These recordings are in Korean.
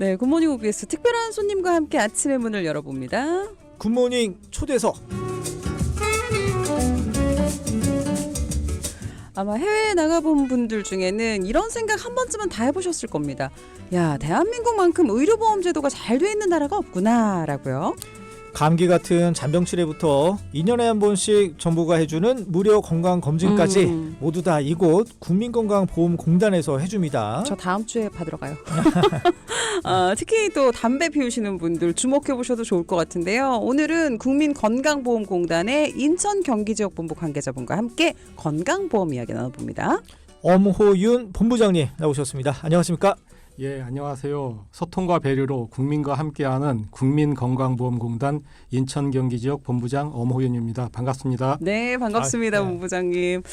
네, 굿모닝 OBS 특별한 손님과 함께 아침의 문을 열어봅니다. 굿모닝 초대석. 아마 해외에 나가본 분들 중에는 이런 생각 한 번쯤은 다 해보셨을 겁니다. 야, 대한민국만큼 의료보험 제도가 잘 돼 있는 나라가 없구나 라고요. 감기 같은 잔병치레부터 2년에 한 번씩 정부가 해주는 무료 건강검진까지 모두 다 이곳 국민건강보험공단에서 해줍니다. 저 다음 주에 받으러 가요. 특히 또 담배 피우시는 분들 주목해보셔도 좋을 것 같은데요. 오늘은 국민건강보험공단의 인천 경기지역본부 관계자분과 함께 건강보험 이야기 나눠봅니다. 엄호윤 본부장님 나오셨습니다. 안녕하십니까? 예, 안녕하세요. 소통과 배려로 국민과 함께하는 국민건강보험공단 인천경기지역 본부장 엄호윤입니다. 반갑습니다. 네, 반갑습니다. 네. 본부장님.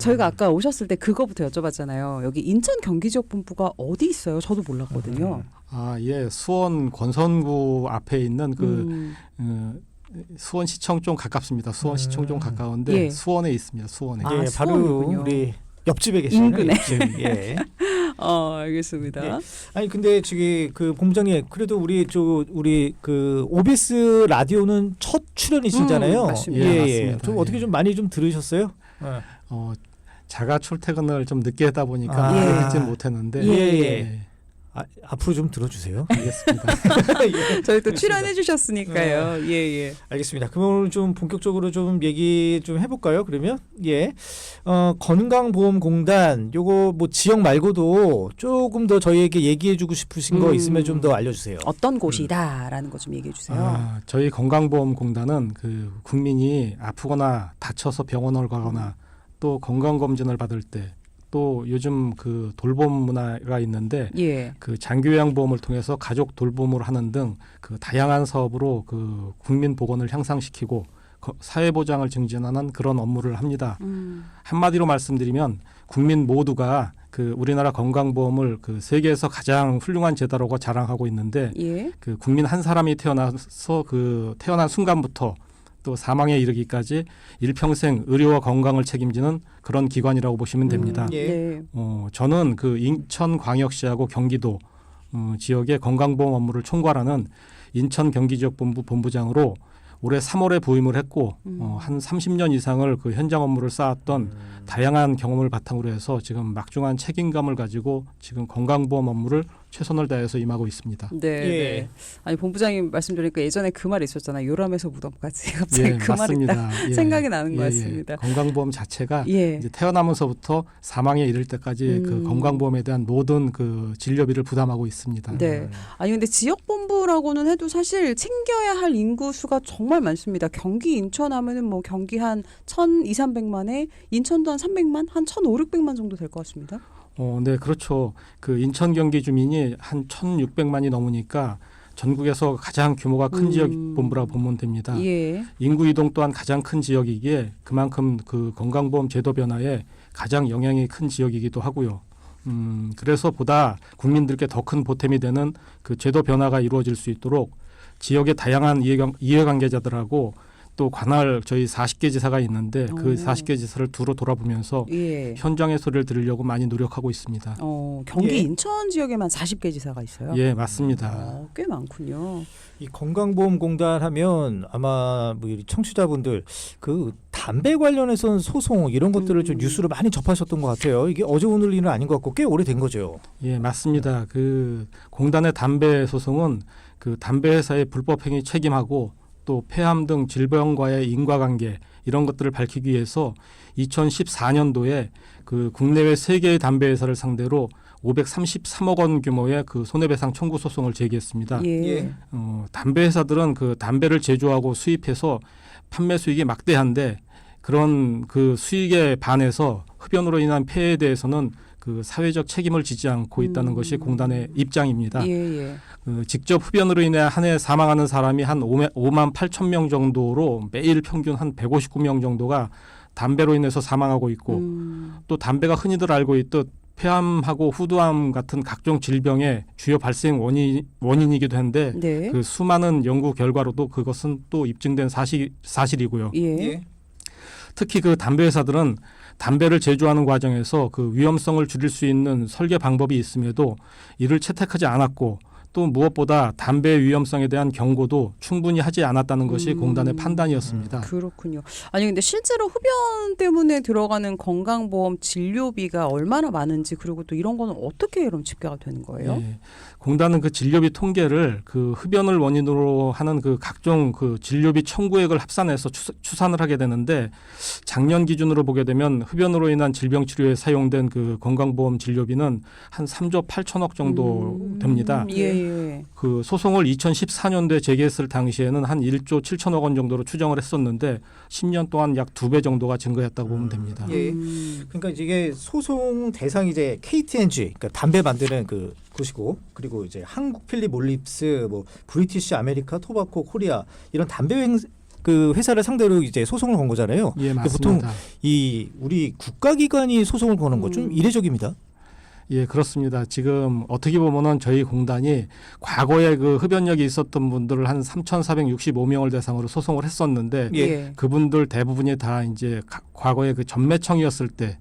저희가 아까 오셨을 때 그거부터 여쭤봤잖아요. 여기 인천 경기지역 본부가 어디 있어요? 저도 몰랐거든요. 예, 수원 권선구 앞에 있는 수원시청 좀 가깝습니다. 수원시청 좀 가까운데 예. 수원에 있습니다. 수원에. 아, 예, 바로 수원이군요. 우리 옆집에 계시네요. 인근에. 옆집. 예. 알겠습니다. 예. 아니 근데 저기 그 본부장님 그래도 우리 그 OBS 라디오는 첫 출연이시잖아요. 맞습니다. 예, 맞습니다. 좀 예. 어떻게 좀 많이 좀 들으셨어요? 자가 출퇴근을 좀 늦게 했다 보니까 아. 많이 듣지는 못했는데 예. 앞으로 좀 들어주세요. 알겠습니다. 예. 저희 또 출연해 주셨으니까요. 예. 알겠습니다. 그럼 오늘 좀 본격적으로 좀 얘기 좀 해볼까요? 그러면 건강보험공단 요거 뭐 지역 말고도 조금 더 저희에게 얘기해주고 싶으신 거 있으면 좀 더 알려주세요. 어떤 곳이다라는 거 좀 얘기해 주세요. 저희 건강보험공단은 그 국민이 아프거나 다쳐서 병원을 가거나 또 건강검진을 받을 때 또 요즘 그 돌봄 문화가 있는데 예. 그 장기요양보험을 통해서 가족 돌봄을 하는 등 그 다양한 사업으로 그 국민 보건을 향상시키고 사회보장을 증진하는 그런 업무를 합니다. 한마디로 말씀드리면 국민 모두가 그 우리나라 건강보험을 그 세계에서 가장 훌륭한 제도라고 자랑하고 있는데 예. 그 국민 한 사람이 태어나서 그 태어난 순간부터 또 사망에 이르기까지 일평생 의료와 건강을 책임지는 그런 기관이라고 보시면 됩니다. 예. 네. 저는 그 인천광역시하고 경기도 지역의 건강보험 업무를 총괄하는 인천경기지역본부 본부장으로 올해 3월에 부임을 했고 한 30년 이상을 그 현장 업무를 쌓았던 다양한 경험을 바탕으로 해서 지금 막중한 책임감을 가지고 지금 건강보험 업무를 최선을 다해서 임하고 있습니다. 네. 예. 네. 아니 본부장님 말씀 들으니까 예전에 그 말이 있었잖아요. 요람에서 무덤까지 갑자기 그 말이 딱 생각이 나는 것 같습니다. 건강보험 자체가 예. 이제 태어나면서부터 사망에 이를 때까지 그 건강보험에 대한 모든 그 진료비를 부담하고 있습니다. 네. 아니 근데 지역본부라고는 해도 사실 챙겨야 할 인구 수가 정말 많습니다. 경기 인천 하면은 뭐 경기 한 1,200~300만에 인천도 한 300만, 한 1,500~600만 정도 될 것 같습니다. 네, 그렇죠. 그 인천 경기 주민이 한 1,600만이 넘으니까 전국에서 가장 규모가 큰 지역 본부라고 보면 됩니다. 예. 인구 이동 또한 가장 큰 지역이기에 그만큼 그 건강보험 제도 변화에 가장 영향이 큰 지역이기도 하고요. 그래서 보다 국민들께 더 큰 보탬이 되는 그 제도 변화가 이루어질 수 있도록 지역의 다양한 이해관계자들하고 또 관할 저희 40개 지사가 있는데 그 40개 지사를 두루 돌아보면서 예. 현장의 소리를 들으려고 많이 노력하고 있습니다. 경기 예. 인천 지역에만 40개 지사가 있어요. 예, 맞습니다. 꽤 많군요. 이 건강보험공단 하면 아마 뭐 우리 청취자분들 그 담배 관련해서는 소송 이런 것들을 좀 뉴스로 많이 접하셨던 것 같아요. 이게 어제 오늘 일은 아닌 것 같고 꽤 오래된 거죠. 예, 맞습니다. 그 공단의 담배 소송은 그 담배 회사의 불법 행위 책임하고 또 폐암 등 질병과의 인과관계 이런 것들을 밝히기 위해서 2014년도에 그 국내외 3개의 담배 회사를 상대로 533억 원 규모의 그 손해배상 청구 소송을 제기했습니다. 예. 담배 회사들은 그 담배를 제조하고 수입해서 판매 수익이 막대한데 그런 그 수익에 반해서 흡연으로 인한 폐해에 대해서는 그 사회적 책임을 지지 않고 있다는 것이 공단의 입장입니다. 예. 직접 흡연으로 인해 한 해 사망하는 사람이 한 5만 8천 명 정도로 매일 평균 한 159명 정도가 담배로 인해서 사망하고 있고 또 담배가 흔히들 알고 있듯 폐암하고 후두암 같은 각종 질병의 주요 발생 원인이기도 한데 네. 그 수많은 연구 결과로도 그것은 또 입증된 사실이고요. 예. 특히 그 담배 회사들은 담배를 제조하는 과정에서 그 위험성을 줄일 수 있는 설계 방법이 있음에도 이를 채택하지 않았고 또 무엇보다 담배 위험성에 대한 경고도 충분히 하지 않았다는 것이 공단의 판단이었습니다. 그렇군요. 아니 근데 실제로 흡연 때문에 들어가는 건강보험 진료비가 얼마나 많은지 그리고 또 이런 거는 어떻게 그럼 집계가 되는 거예요? 예, 공단은 그 진료비 통계를 그 흡연을 원인으로 하는 그 각종 그 진료비 청구액을 합산해서 추산을 하게 되는데 작년 기준으로 보게 되면 흡연으로 인한 질병 치료에 사용된 그 건강보험 진료비는 한 3조 8천억 정도 됩니다. 예. 그 소송을 2014년도에 제기했을 당시에는 한 1조 7천억 원 정도로 추정을 했었는데 10년 동안 약 2배 정도가 증가했다고 보면 됩니다. 예. 그러니까 이게 소송 대상이 이제 KT&G, 그러니까 담배 만드는 그 곳이고, 그리고 이제 한국 필립 몰립스, 뭐 브리티시 아메리카 토바코 코리아 이런 담배 그 회사를 상대로 이제 소송을 건 거잖아요. 예, 맞습니다. 보통 이 우리 국가기관이 소송을 거는 거 좀 이례적입니다. 예, 그렇습니다. 지금 어떻게 보면은 저희 공단이 과거에 그 흡연력이 있었던 분들을 한 3,465명을 대상으로 소송을 했었는데 예. 그분들 대부분이 다 이제 과거에 그 전매청이었을 때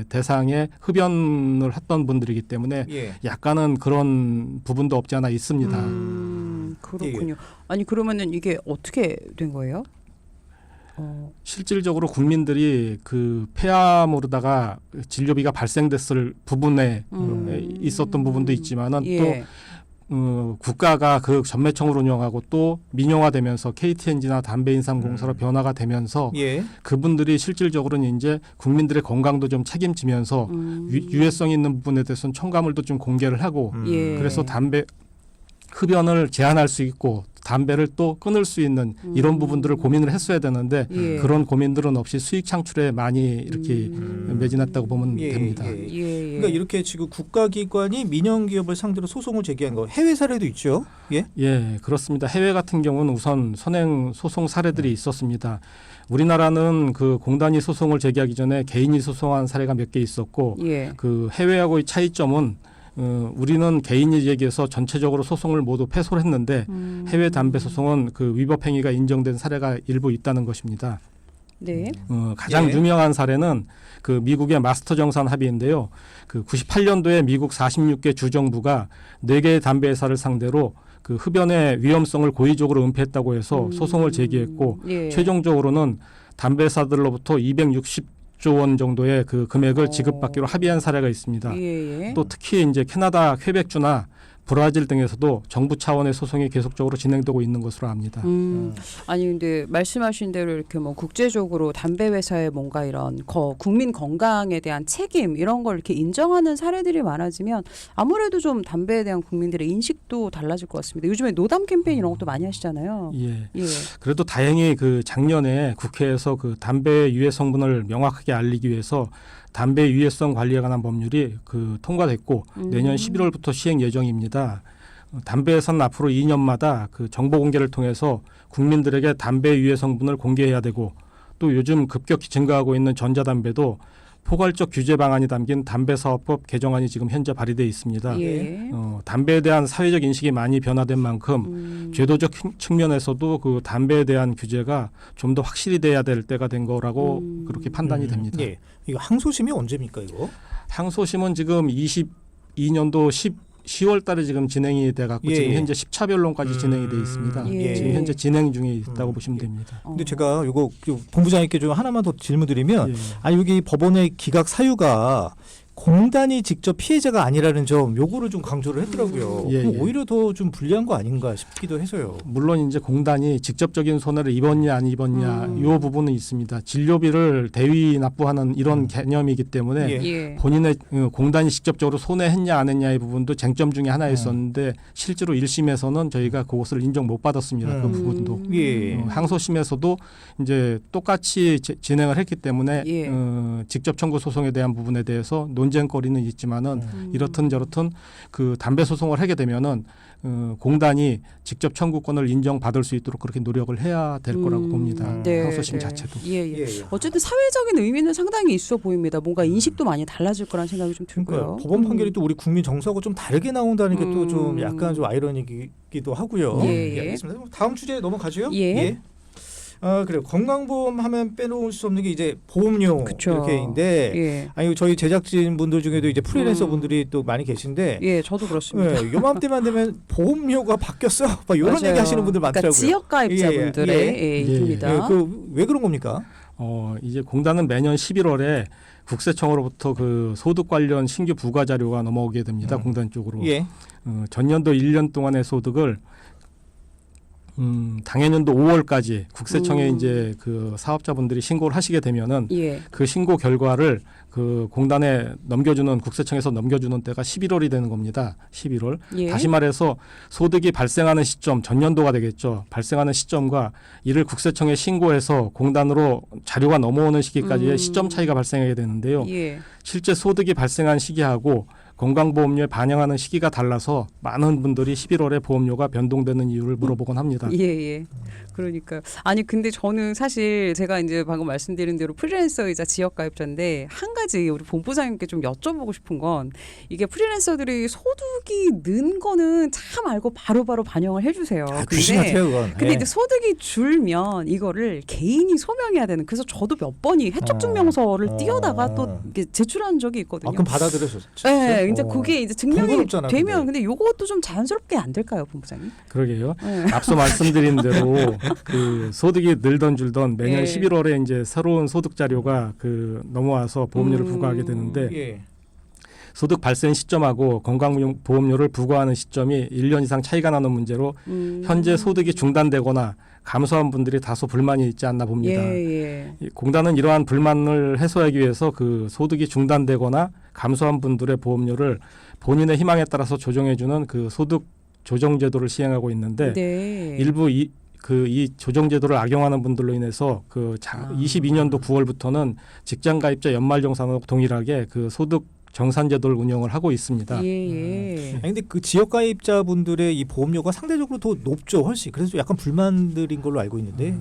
대상에 흡연을 했던 분들이기 때문에 예. 약간은 그런 부분도 없지 않아 있습니다. 그렇군요. 아니 그러면은 이게 어떻게 된 거예요? 실질적으로 국민들이 그 폐암으로다가 진료비가 발생됐을 부분에 있었던 부분도 있지만은 예. 또 국가가 그 전매청을 운영하고 또 민영화되면서 KT&G나 담배인삼공사로 변화가 되면서 예. 그분들이 실질적으로는 이제 국민들의 건강도 좀 책임지면서 유해성 있는 부분에 대해서는 첨가물도 좀 공개를 하고 예. 그래서 담배 흡연을 제한할 수 있고 담배를 또 끊을 수 있는 이런 부분들을 고민을 했어야 되는데 예. 그런 고민들은 없이 수익 창출에 많이 이렇게 매진했다고 보면 됩니다. 예. 그러니까 이렇게 지금 국가기관이 민영기업을 상대로 소송을 제기한 거 해외 사례도 있죠. 예. 예, 그렇습니다. 해외 같은 경우는 우선 선행 소송 사례들이 있었습니다. 우리나라는 그 공단이 소송을 제기하기 전에 개인이 소송한 사례가 몇 개 있었고 예. 그 해외하고의 차이점은 우리는 개인이 제기해서 전체적으로 소송을 모두 패소를 했는데 해외 담배 소송은 그 위법 행위가 인정된 사례가 일부 있다는 것입니다. 네. 가장 예. 유명한 사례는 그 미국의 마스터 정산 합의인데요. 그 98년도에 미국 46개 주정부가 4개의 담배 회사를 상대로 그 흡연의 위험성을 고의적으로 은폐했다고 해서 소송을 제기했고 예. 최종적으로는 담배 회사들로부터 260조 원 정도의 그 금액을 지급받기로 합의한 사례가 있습니다. 예. 또 특히 이제 캐나다 퀘벡주나 브라질 등에서도 정부 차원의 소송이 계속적으로 진행되고 있는 것으로 압니다. 아니 근데 말씀하신 대로 이렇게 뭐 국제적으로 담배 회사의 뭔가 이런 국민 건강에 대한 책임 이런 걸 이렇게 인정하는 사례들이 많아지면 아무래도 좀 담배에 대한 국민들의 인식도 달라질 것 같습니다. 요즘에 노담 캠페인 이런 것도 많이 하시잖아요. 예. 예. 그래도 다행히 그 작년에 국회에서 그 담배 유해 성분을 명확하게 알리기 위해서 담배 유해성 관리에 관한 법률이 그 통과됐고 내년 11월부터 시행 예정입니다. 담배 회사는 앞으로 2년마다 그 정보 공개를 통해서 국민들에게 담배 유해 성분을 공개해야 되고 또 요즘 급격히 증가하고 있는 전자담배도 포괄적 규제 방안이 담긴 담배사업법 개정안이 지금 현재 발의돼 있습니다. 예. 담배에 대한 사회적 인식이 많이 변화된 만큼 제도적 측면에서도 그 담배에 대한 규제가 좀 더 확실히 돼야 될 때가 된 거라고 그렇게 판단이 됩니다. 예. 이거 항소심이 언제입니까 이거? 항소심은 지금 22년도 10월 달에 지금 진행이 돼 갖고 예, 지금 예. 현재 10차별론까지 진행이 돼 있습니다. 예. 지금 현재 진행 중에 있다고 보시면 됩니다. 근데 제가 이거 본부장님께 좀 하나만 더 질문드리면 예. 여기 법원의 기각 사유가 공단이 직접 피해자가 아니라는 점 요거를 좀 강조를 했더라고요. 예, 그럼 예. 오히려 더 좀 불리한 거 아닌가 싶기도 해서요. 물론 이제 공단이 직접적인 손해를 입었냐 안 입었냐 이 부분은 있습니다. 진료비를 대위 납부하는 이런 개념이기 때문에 예. 예. 본인의 공단이 직접적으로 손해했냐 안 했냐의 부분도 쟁점 중에 하나였었는데 실제로 1심에서는 저희가 그것을 인정 못 받았습니다. 그 부분도. 예. 항소심에서도 이제 똑같이 진행을 했기 때문에 예. 직접 청구 소송에 대한 부분에 대해서 논쟁거리는 있지만은 이렇든 저렇든 그 담배 소송을 하게 되면은 공단이 직접 청구권을 인정받을 수 있도록 그렇게 노력을 해야 될 거라고 봅니다. 네, 항소심 네. 자체도. 예, 예. 예. 어쨌든 사회적인 의미는 상당히 있어 보입니다. 뭔가 인식도 많이 달라질 거란 생각이 좀 들고요. 그러니까 법원 판결이 또 우리 국민 정서하고 좀 다르게 나온다는 게 또 좀 약간 좀 아이러니기도 하고요. 예, 예. 알겠습니다. 다음 주제 넘어가죠. 예. 그래요. 건강보험 하면 빼놓을 수 없는 게 이제 보험료 그쵸. 이렇게인데 예. 아니 저희 제작진 분들 중에도 이제 프리랜서 분들이 또 많이 계신데 예, 저도 그렇습니다. 네, 요맘때만 되면 보험료가 바뀌었어. 막 이런 맞아요. 얘기 하시는 분들 그러니까 많더라고요. 지역가입자분들의 예. 일입니다. 왜 그런 겁니까? 이제 공단은 매년 11월에 국세청으로부터 그 소득 관련 신규 부과 자료가 넘어오게 됩니다. 공단 쪽으로. 예. 전년도 1년 동안의 소득을 당해년도 5월까지 국세청에 이제 그 사업자분들이 신고를 하시게 되면은 예. 그 신고 결과를 그 공단에 넘겨주는 국세청에서 넘겨주는 때가 11월이 되는 겁니다. 11월. 예. 다시 말해서 소득이 발생하는 시점, 전년도가 되겠죠. 발생하는 시점과 이를 국세청에 신고해서 공단으로 자료가 넘어오는 시기까지의 시점 차이가 발생하게 되는데요. 예. 실제 소득이 발생한 시기하고 건강보험료에 반영하는 시기가 달라서 많은 분들이 11월에 보험료가 변동되는 이유를 물어보곤 합니다. 예, 예. 그러니까 아니 근데 저는 사실 제가 이제 방금 말씀드린 대로 프리랜서이자 지역가입자인데 한 가지 우리 본부장님께 좀 여쭤보고 싶은 건 이게 프리랜서들이 소득이 는 거는 참 알고 바로바로 반영을 해주세요. 귀신 같아요 그건. 근데 예. 이제 소득이 줄면 이거를 개인이 소명해야 되는. 그래서 저도 몇 번이 해촉증명서를 띄어다가 또 이렇게 제출한 적이 있거든요. 그럼 받아들여줬죠. 네, 이제 그게 이제 증명이 번거롭잖아, 되면 근데 요것도 좀 자연스럽게 안 될까요, 본부장님? 그러게요. 네. 앞서 말씀드린 대로 그 소득이 늘던 줄던 매년 예. 11월에 이제 새로운 소득 자료가 그 넘어와서 보험료를 부과하게 되는데 예. 소득 발생 시점하고 건강보험료를 부과하는 시점이 1년 이상 차이가 나는 문제로 현재 소득이 중단되거나 감소한 분들이 다소 불만이 있지 않나 봅니다. 예. 이 공단은 이러한 불만을 해소하기 위해서 그 소득이 중단되거나 감소한 분들의 보험료를 본인의 희망에 따라서 조정해주는 그 소득 조정 제도를 시행하고 있는데 네. 일부 이 조정 제도를 악용하는 분들로 인해서 22년도 9월부터는 직장 가입자 연말 정산하고 동일하게 그 소득 정산 제도를 운영을 하고 있습니다. 예. 아니 근데 그 지역 가입자분들의 이 보험료가 상대적으로 더 높죠, 훨씬. 그래서 좀 약간 불만들인 걸로 알고 있는데.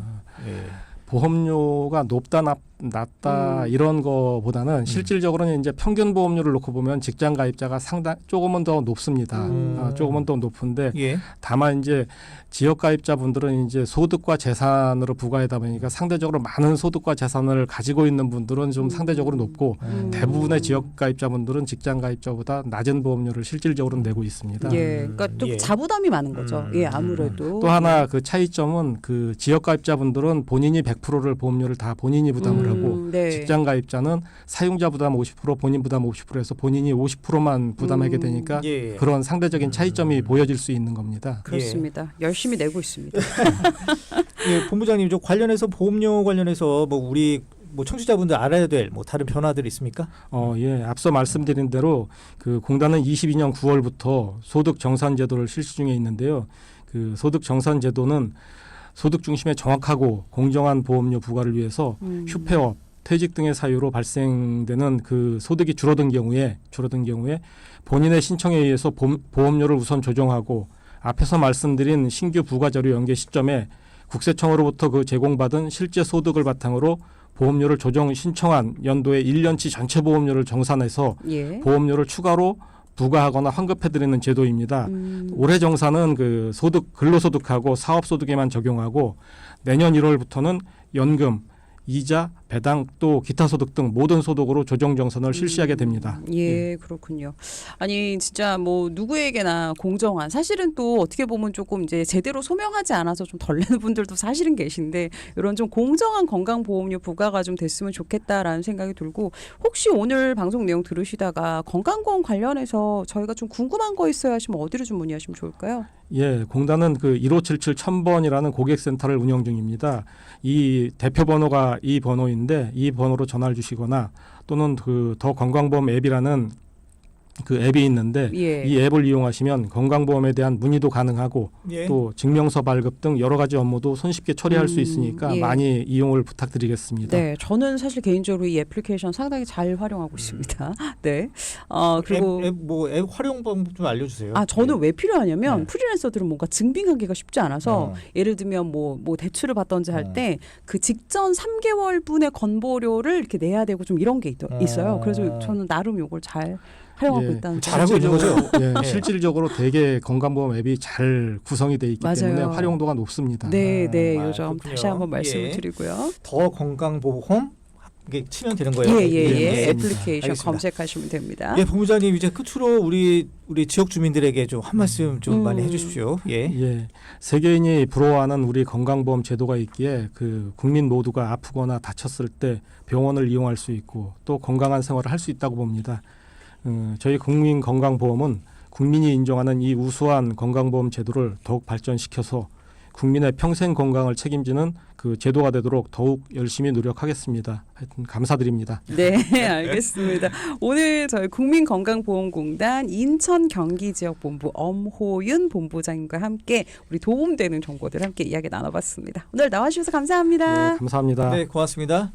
예. 보험료가 높다 낮다 이런 거보다는 실질적으로는 이제 평균 보험료를 놓고 보면 직장 가입자가 조금은 더 높습니다. 조금은 더 높은데 예. 다만 이제 지역 가입자분들은 이제 소득과 재산으로 부과하다 보니까 상대적으로 많은 소득과 재산을 가지고 있는 분들은 좀 상대적으로 높고 대부분의 지역 가입자분들은 직장 가입자보다 낮은 보험료를 실질적으로 내고 있습니다. 예. 그러니까 또 예. 자부담이 많은 거죠. 예, 아무래도. 또 하나 그 차이점은 그 지역 가입자분들은 본인이 100%를 보험료를 다 본인이 부담을 하고 네. 직장 가입자는 사용자 부담 50% 본인 부담 50%에서 본인이 50%만 부담하게 되니까 예. 그런 상대적인 차이점이 보여질 수 있는 겁니다. 그렇습니다. 열심히 내고 있습니다. 예, 본부장님 저 관련해서 보험료 관련해서 뭐 우리 뭐 청취자분들 알아야 될 뭐 다른 변화들 있습니까? 예. 앞서 말씀드린 대로 그 공단은 22년 9월부터 소득 정산 제도를 실시 중에 있는데요. 그 소득 정산 제도는 소득 중심의 정확하고 공정한 보험료 부과를 위해서 휴폐업, 퇴직 등의 사유로 발생되는 그 소득이 줄어든 경우에 본인의 신청에 의해서 보험료를 우선 조정하고 앞에서 말씀드린 신규 부과 자료 연계 시점에 국세청으로부터 그 제공받은 실제 소득을 바탕으로 보험료를 조정 신청한 연도의 1년치 전체 보험료를 정산해서 예. 보험료를 추가로 부과하거나 환급해드리는 제도입니다. 올해 정산은 그 소득 근로소득하고 사업소득에만 적용하고 내년 1월부터는 연금, 이자, 배당 또 기타 소득 등 모든 소득으로 조정 정산을 실시하게 됩니다. 예, 그렇군요. 아니 진짜 뭐 누구에게나 공정한 사실은 또 어떻게 보면 조금 이제 제대로 소명하지 않아서 좀 덜 내는 분들도 사실은 계신데 이런 좀 공정한 건강보험료 부과가 좀 됐으면 좋겠다라는 생각이 들고 혹시 오늘 방송 내용 들으시다가 건강보험 관련해서 저희가 좀 궁금한 거 있어야 하시면 어디로 좀 문의하시면 좋을까요? 예, 공단은 그 1577 1000번이라는 고객센터를 운영 중입니다. 이 대표 번호가 이 번호인데 이 번호로 전화를 주시거나 또는 그 더 건강보험 앱이라는 그 앱이 있는데 예. 이 앱을 이용하시면 건강보험에 대한 문의도 가능하고 예. 또 증명서 발급 등 여러 가지 업무도 손쉽게 처리할 수 있으니까 예. 많이 이용을 부탁드리겠습니다. 네, 저는 사실 개인적으로 이 애플리케이션 상당히 잘 활용하고 있습니다. 네, 그리고 앱 활용 방법 좀 알려주세요. 저는 왜 필요하냐면 네. 프리랜서들은 뭔가 증빙하기가 쉽지 않아서 예를 들면 뭐 대출을 받던지 할 때 그 직전 3개월 분의 건보료를 이렇게 내야 되고 좀 이런 게 있어요. 그래서 저는 나름 요걸 잘 활용하고 예, 있다는 잘하고 있는 거죠? 예, 네. 실질적으로 되게 건강보험 앱이 잘 구성이 돼 있기 맞아요. 때문에 활용도가 높습니다. 네, 네, 아, 요점 그렇군요. 다시 한번 말씀을 예. 드리고요. 더 건강보험 이게 치면 되는 거예요. 예, 예, 예. 예, 애플리케이션 알겠습니다. 검색하시면 됩니다. 예, 본부장님 이제 끝으로 우리 지역 주민들에게 좀 한 말씀 좀 많이 해주십시오. 예. 예, 세계인이 부러워하는 우리 건강보험 제도가 있기에 그 국민 모두가 아프거나 다쳤을 때 병원을 이용할 수 있고 또 건강한 생활을 할 수 있다고 봅니다. 저희 국민건강보험은 국민이 인정하는 이 우수한 건강보험 제도를 더욱 발전시켜서 국민의 평생 건강을 책임지는 그 제도가 되도록 더욱 열심히 노력하겠습니다. 하여튼 감사드립니다. 네, 알겠습니다. 오늘 저희 국민건강보험공단 인천경기지역본부 엄호윤 본부장님과 함께 우리 도움되는 정보들 함께 이야기 나눠봤습니다. 오늘 나와주셔서 감사합니다. 네, 감사합니다. 네, 고맙습니다.